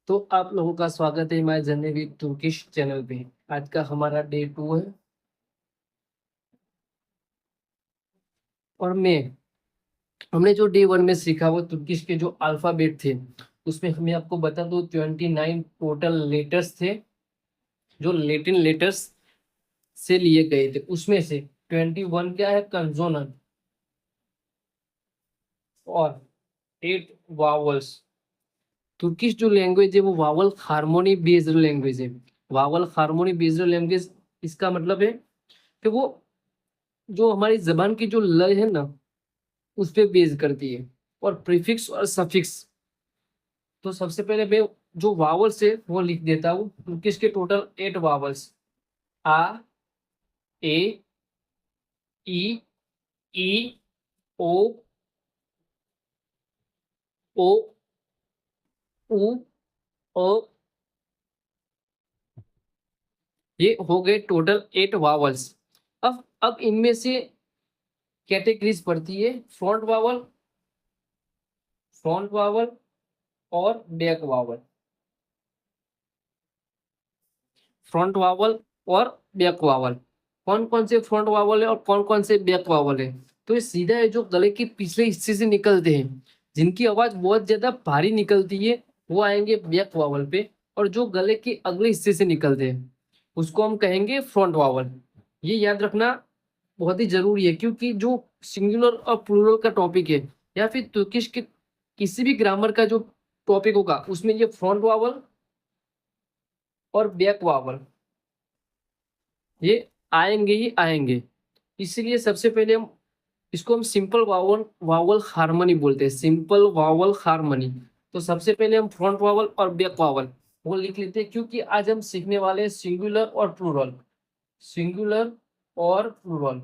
तो आप लोगों का स्वागत है हमारे जर्नी विद तुर्किश चैनल पे। आज का हमारा डे 2 है और मैं हमने जो डे 1 में सीखा वो तुर्किश के जो अल्फाबेट थे उसमें हमें आपको बता दो 29 टोटल लेटर्स थे जो लैटिन लेटर्स से लिए गए थे। उसमें से 21 क्या है कंसोनेंट और 8 वावल्स। तुर्किश जो लैंग्वेज है वो वावल हार्मोनी बेस्ड लैंग्वेज है। वावल हार्मोनी बेस्ड लैंग्वेज इसका मतलब है कि वो जो हमारी जबान की जो लय है ना उस पे बेस करती है। और प्रीफिक्स और सफिक्स, तो सबसे पहले मैं जो वावल्स है वो लिख देता हूँ क्योंकि इसके टोटल 8 वावल्स। आ, ए, ई, ई, ओ, ओ, उ, अ, ये हो गए टोटल 8 वावल्स। अब इनमें से कैटेगरीज पड़ती है फ्रंट वावल और बैक वावल। फ्रंट वावल और बैक वावल, कौन कौन से फ्रंट वावल है और कौन कौन से बैक वावल है। तो ये सीधा है जो गले के पिछले हिस्से से निकलते हैं, जिनकी आवाज बहुत ज्यादा भारी निकलती है वो आएंगे बैक वावल पे। और जो गले के अगले हिस्से से निकलते हैं उसको हम कहेंगे फ्रंट वावल। ये याद रखना बहुत ही जरूरी है क्योंकि जो सिंगुलर और प्लूरल का टॉपिक है या फिर तुर्किश के किसी भी ग्रामर का जो टॉपिक होगा उसमें ये फ्रंट वावल और बैक वावल ये आएंगे ही आएंगे। इसीलिए सबसे पहले हम इसको हम सिंपल वावल वावल हार्मनी बोलते हैं, सिंपल वावल हार्मनी। तो सबसे पहले हम फ्रंट वावल और बैक वावल वो लिख लेते हैं क्योंकि आज हम सीखने वाले हैं सिंगुलर और प्लूरल। सिंगुलर और प्लूरल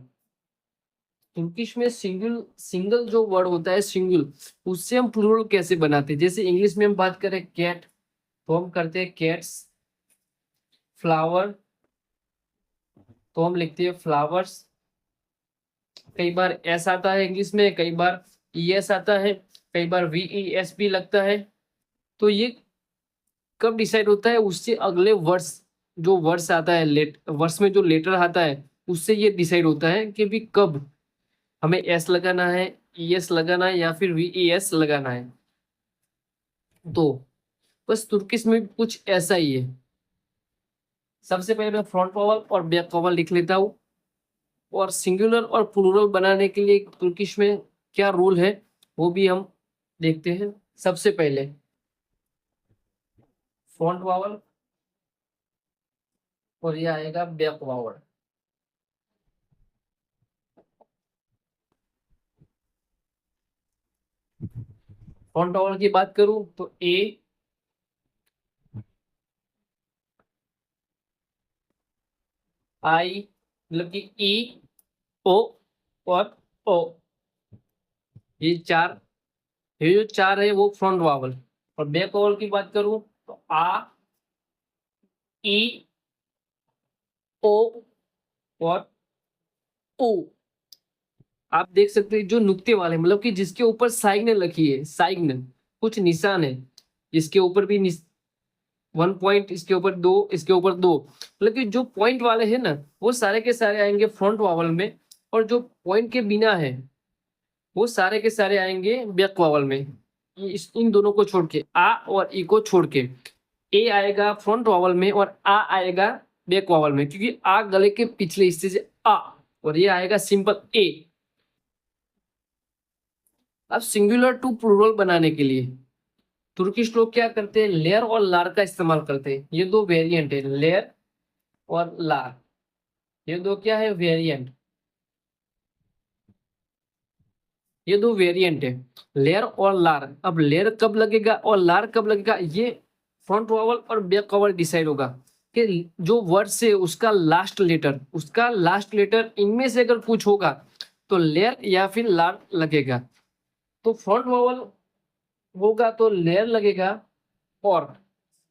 तुर्किश में सिंगल जो वर्ड होता है सिंगल, उससे हम प्लूरल कैसे बनाते हैं। जैसे इंग्लिश में हम बात करें कैट तो हम करते हैं कैट्स, फ्लावर तो हम लिखते हैं फ्लावर्स। कई बार एस आता है इंग्लिश में, कई बार ई एस आता है, कई बार वी ई एस भी लगता है। तो ये कब डिसाइड होता है, उससे अगले वर्ष जो वर्ष आता है वर्ष में जो लेटर आता है उससे ये डिसाइड होता है कि भी कब हमें एस लगाना है, ई एस लगाना है या फिर वी ई एस लगाना है। तो बस तुर्किश में भी कुछ ऐसा ही है। सबसे पहले मैं फ्रंट वॉवल और बैक वॉवल लिख लेता हूँ और सिंगुलर और प्लूरल बनाने के लिए तुर्किश में क्या रूल है वो भी हम देखते हैं। सबसे पहले फ्रंट वावल और ये आएगा बैक वावल। फ्रंट वावल की बात करूं तो ए, आई मतलब कि ई, ओ और ओ, ये चार, ये जो चार है वो फ्रंट वावल। और बैक वावल की बात करूं तो आ, ई, ओ और ओ। आप देख सकते हैं जो नुक्ते वाले मतलब कि जिसके ऊपर साइन लगी है, साइन कुछ निशान है, इसके ऊपर भी 1 पॉइंट, इसके ऊपर दो, इसके ऊपर दो, मतलब कि जो पॉइंट वाले हैं ना वो सारे के सारे आएंगे फ्रंट वावल में। और जो पॉइंट के बिना है वो सारे के सारे आएंगे बैक वावल में। इन दोनों को छोड़ के, आ और ई को छोड़ के ए आएगा फ्रंट वावल में और आ आएगा बैक वावल में, क्योंकि आ गले के पिछले हिस्से से आ और ये आएगा सिंपल ए। अब सिंगुलर टू प्लूरल बनाने के लिए तुर्किश लोग क्या करते हैं, लेयर और लार का इस्तेमाल करते हैं। ये दो वेरिएंट है, लेयर और लार, ये दो क्या है वेरिएंट, ये दो वेरिएंट है, लेयर और लार। अब लेयर कब लगेगा और लार कब लगेगा ये फ्रंट वावल और बैक वावल डिसाइड होगा कि जो वर्ड से उसका लास्ट लेटर इनमें से अगर कुछ होगा तो लेयर या फिर लार लगेगा। तो फ्रंट वावल होगा तो लेयर लगेगा और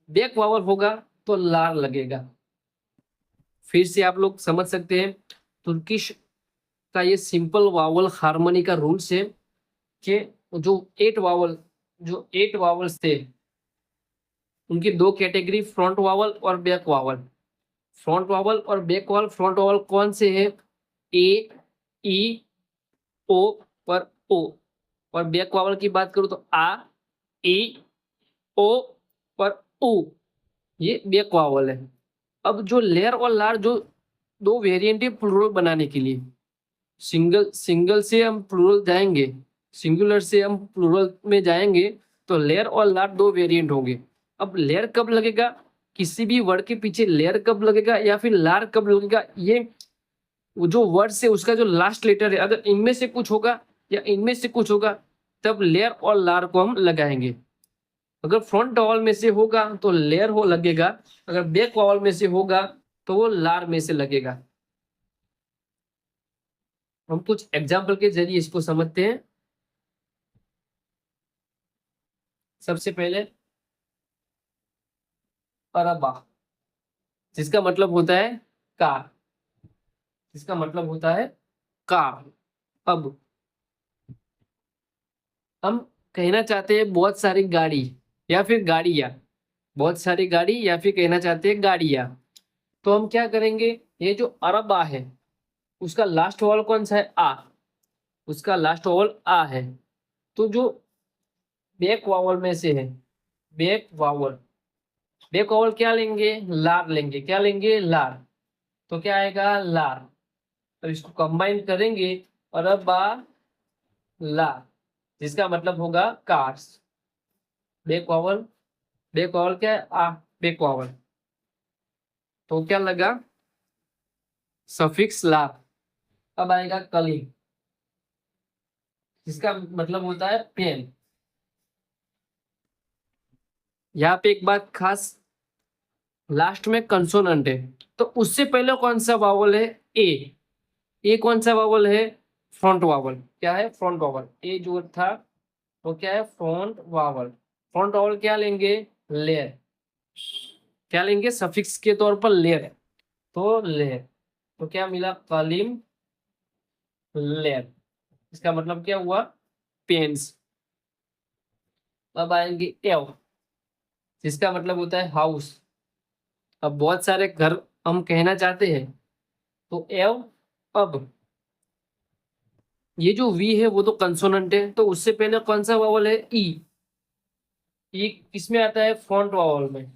बैक वावल होगा तो लार लगेगा। फिर से आप लोग समझ सकते हैं तुर्किश का ये सिंपल वावल हार्मनी का रूल्स है कि जो 8 वावल्स थे उनकी दो कैटेगरी, फ्रंट वावल और बैक वावल। फ्रंट वावल और बैक वावल, फ्रंट वावल कौन से है? ए, ई, ओ और ओ। और बैक वावल की बात करूं तो आ, ई, ओ और उ, ये बैक वावल है। अब जो लेयर और लार, जो दो वेरिएंट है प्लूरल बनाने के लिए, सिंगल सिंगल से हम प्लूरल जाएंगे, सिंगुलर से हम प्लूरल में जाएंगे, तो लेयर और लार दो वेरिएंट होंगे। अब लेयर कब लगेगा, किसी भी वर्ड के पीछे लेयर कब लगेगा या फिर लार कब लगेगा, ये जो वर्ड से उसका जो लास्ट लेटर है, अगर इनमें से कुछ होगा या इनमें से कुछ होगा, तब लेयर और लार को हम लगाएंगे। अगर फ्रंट वावल में से होगा तो लेयर हो लगेगा, अगर बैक वावल में से होगा तो वो लार में से लगेगा। हम कुछ एग्जाम्पल के जरिए इसको समझते हैं। सबसे पहले अरबा, जिसका मतलब होता है कार, जिसका मतलब होता है कार। अब हम कहना चाहते हैं बहुत सारी गाड़ी या फिर गाड़ियां, बहुत सारी गाड़ी या फिर कहना चाहते हैं गाड़ियां, तो हम क्या करेंगे, ये जो अरबा है उसका लास्ट वॉवल कौन सा है? आ, उसका लास्ट वॉवल आ है। तो जो बैक वावल में से है, बैक वावल, बैक वावल क्या लेंगे? लार लेंगे। क्या लेंगे? लार। तो क्या आएगा? लार। तो इसको कंबाइन करेंगे और अब ला, जिसका मतलब होगा cars. Back vowel, back vowel क्या है? आ, बैक वावल। तो क्या लगा? सफिक्स लार। अब आएगा कलिंग, जिसका मतलब होता है पेन। यहाँ पे एक बात खास, लास्ट में कंसोनेंट है, तो उससे पहले कौन सा वावल है? ए। ए कौन सा वावल है? Front vowel. क्या है? Front vowel. ए जो था वो क्या है? Front vowel. फ्रंट वावल क्या लेंगे? लेयर। क्या लेंगे? सफिक्स के तौर पर लेयर। तो लेयर, तो क्या मिला? कलिम लेयर। इसका मतलब क्या हुआ? पेन्स। अब आएंगे एव, जिसका मतलब होता है हाउस। अब बहुत सारे घर हम कहना चाहते हैं, तो एव। अब ये जो वी है वो तो कंसोनेंट है, तो उससे पहले कौन सा वावल है? ई। ई किसमें आता है? फ्रंट वावल में।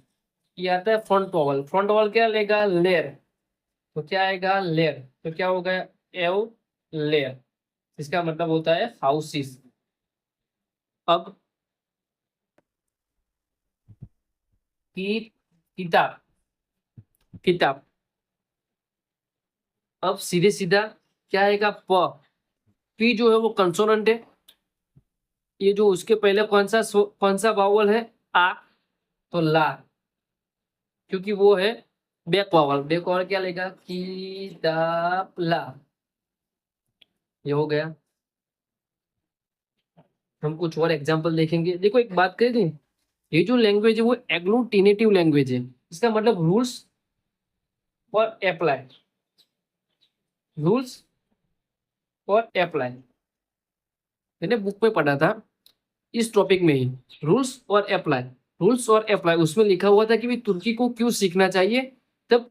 ये आता है फ्रंट वावल। फ्रंट वावल क्या लेगा? लेयर। तो क्या आएगा? लेयर। तो क्या हो गया? एव लेयर। इसका मतलब होता है हाउसेस। अब की, किताब, किताब। अब सीधे सीधा क्या आएगा? प। पी जो है वो कंसोनेंट है, ये जो उसके पहले कौन सा वावल है? आ। तो ला, क्योंकि वो है बैक वावल। बैक वावल क्या लेगा? किताब ला। ये हो गया। हम कुछ और एग्जांपल देखेंगे। देखो एक बात कह दें, ये जो लैंग्वेज है वो एग्लूटिनेटिव लैंग्वेज है। इसका मतलब रूल्स और अप्लाई, रूल्स और अप्लाई। मैंने बुक में पढ़ा था इस टॉपिक में ही, रूल्स और अप्लाई। रूल्स और अप्लाई उसमें लिखा हुआ था कि भाई तुर्की को क्यों सीखना चाहिए। तब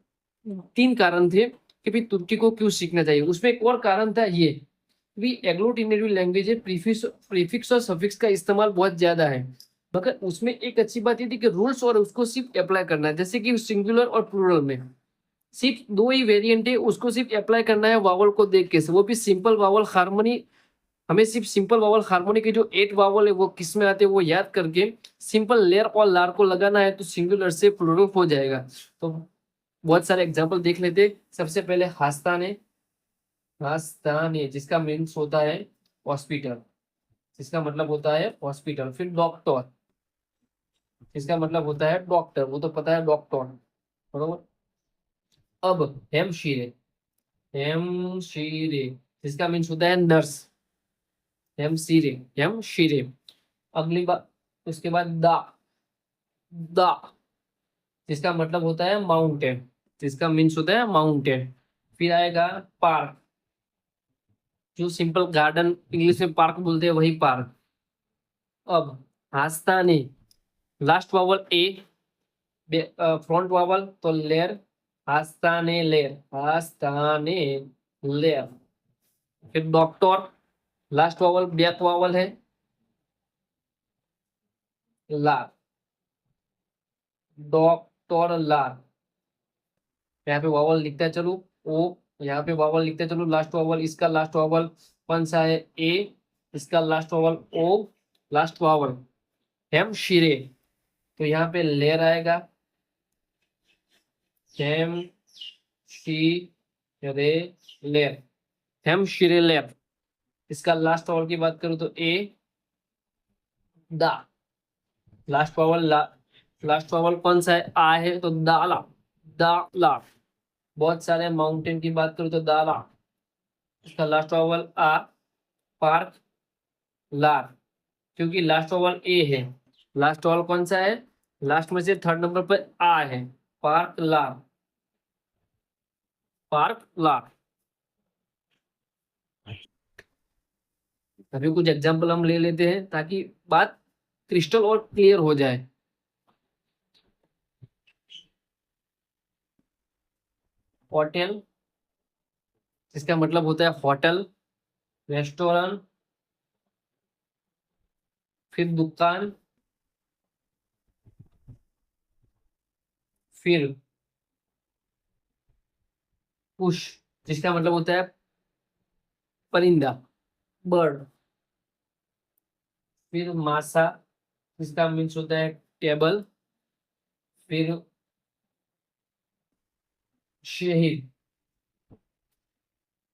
तीन कारण थे कि भाई तुर्की को क्यों सीखना चाहिए। उसमें एक और कारण था ये, भी एग्लूटिनेटिव लैंग्वेज है, प्रीफिक्स और सफिक्स का इस्तेमाल बहुत ज्यादा है। मगर उसमें एक अच्छी बात ये थी कि रूल्स और उसको सिर्फ अप्लाई करना है, जैसे कि सिंगुलर और प्लूरल में सिर्फ दो ही वेरिएंट है, उसको सिर्फ अप्लाई करना है वावल को देख के, वो भी सिंपल वावल हार्मोनी। हमें सिर्फ सिंपल वावल हार्मोनी के जो 8 वावल है वो किस में आते हैं वो याद करके सिंपल लेयर और लार को लगाना है, तो सिंगुलर से प्लूरल हो जाएगा। तो बहुत सारे एग्जांपल देख लेते। सबसे पहले हास्ताने, हास्ताने जिसका मीन्स होता है हॉस्पिटल, जिसका मतलब होता है हॉस्पिटल। फिर डॉक्टर, जिसका मतलब होता है डॉक्टर, वो तो पता है डॉक्टर, बरोबर। अब हेमशीरे, हेमशीरे जिसका मीन्स होता है नर्स, हेमशीरे, हेमशीरे। अगली बात, उसके बाद दा, दा जिसका मतलब होता है माउंटेन, जिसका मीन्स होता है माउंटेन। फिर आएगा पार्क, जो सिंपल गार्डन इंग्लिश में पार्क बोलते हैं, वही पार्क। अब हास्तानी, लास्ट वावल ए, फ्रंट वावल तो लेर, आस्ताने लेर, आस्ताने लेर। फिर doctor, last vowel back vowel है लार, डॉक्टर लार। यहाँ पे वावल लिखता है चलो ओ, यहाँ पे वावल लिखते चलो लास्ट वावल, इसका लास्ट वावल कौन सा है ए, इसका लास्ट वावल ओ, लास्ट वावल हेम शिरे, तो यहाँ पे लेर आएगा, हेम शी रे लेर, हेम शिरे लेर। इसका लास्ट वावल की बात करूं तो ए दा, लास्ट वावल लास्ट वावल कौन सा है आ है तो दाला, दाला। बहुत सारे माउंटेन की बात करूं तो दाला, इसका लास्ट वावल आ, पार्क लार, क्योंकि लास्ट वावल ए है। लास्ट वावल कौन सा है, लास्ट में से थर्ड नंबर पर आ है, पार्क लार, पार्क लार। अभी कुछ एग्जाम्पल हम ले लेते हैं ताकि बात क्रिस्टल और क्लियर हो जाए। होटल, इसका मतलब होता है होटल, रेस्टोरेंट, फिर दुकान, फिर पुश, जिसका मतलब होता है परिंदा, बर्ड, फिर मासा, जिसका मीन्स होता है टेबल, फिर शहर,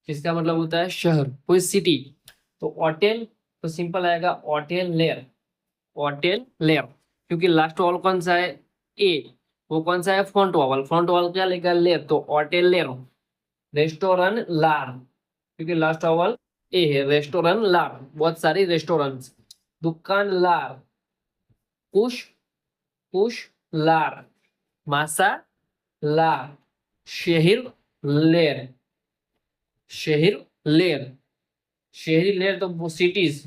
जिसका मतलब होता है शहर, कोई सिटी। तो होटल तो सिंपल आएगा होटल लेयर, होटल लेयर, क्योंकि लास्ट वावल कौन सा है ए, वो कौन सा है फ्रंट वावल, फ्रंट वावल क्या लेगा लेयर, तो होटल लेयर। रेस्टोरेंट लार, क्योंकि लास्ट वावल ए है, रेस्टोरेंट लार, बहुत सारे रेस्टोरेंट्स। दुकान लार, पुश, पुश लार, मासा लार, शहर लेर, शहर लेर, शहरी लेर तो सिटीज,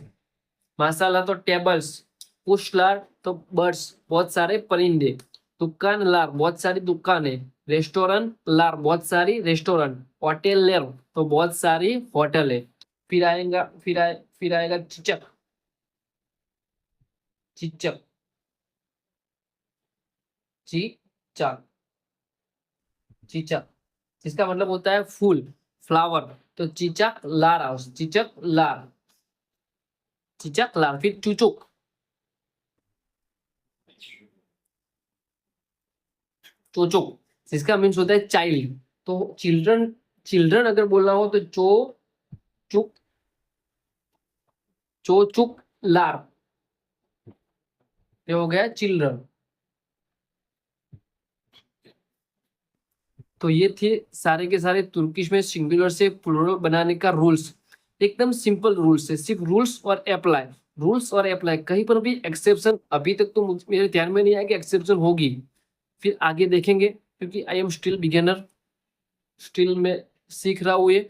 मासाला तो टेबल्स, पुश लार तो बर्ड्स, बहुत सारे परिंदे, दुकान लार बहुत सारी दुकानें, रेस्टोरेंट लार बहुत सारी रेस्टोरेंट, होटल लेर तो बहुत सारी होटल है। फिर आएगा फिर आएगा चिचक, चिचक, चिचक, चिचक, जिसका मतलब होता है फूल, फ्लावर, तो चिचक लार हाउस, चिचक लार, चिचक लार। फिर चुचुक, चोचो, जिसका मीन्स होता है चाइल्ड, तो चिल्ड्रन, चिल्ड्रन अगर बोलना हो तो चो चुक, चो चुक लार, ये हो गया चिल्ड्रन। तो ये थे सारे के सारे तुर्किश में सिंगुलर से प्लूरल बनाने का रूल्स, एकदम सिंपल रूल्स है, सिर्फ रूल्स और अप्लाई, रूल्स और अप्लाई, कहीं पर भी एक्सेप्शन अभी तक तो मेरे ध्यान में नहीं आया कि एक्सेप्शन होगी, फिर आगे देखेंगे, क्योंकि I am still beginner, still में सीख रहा हूँ ये।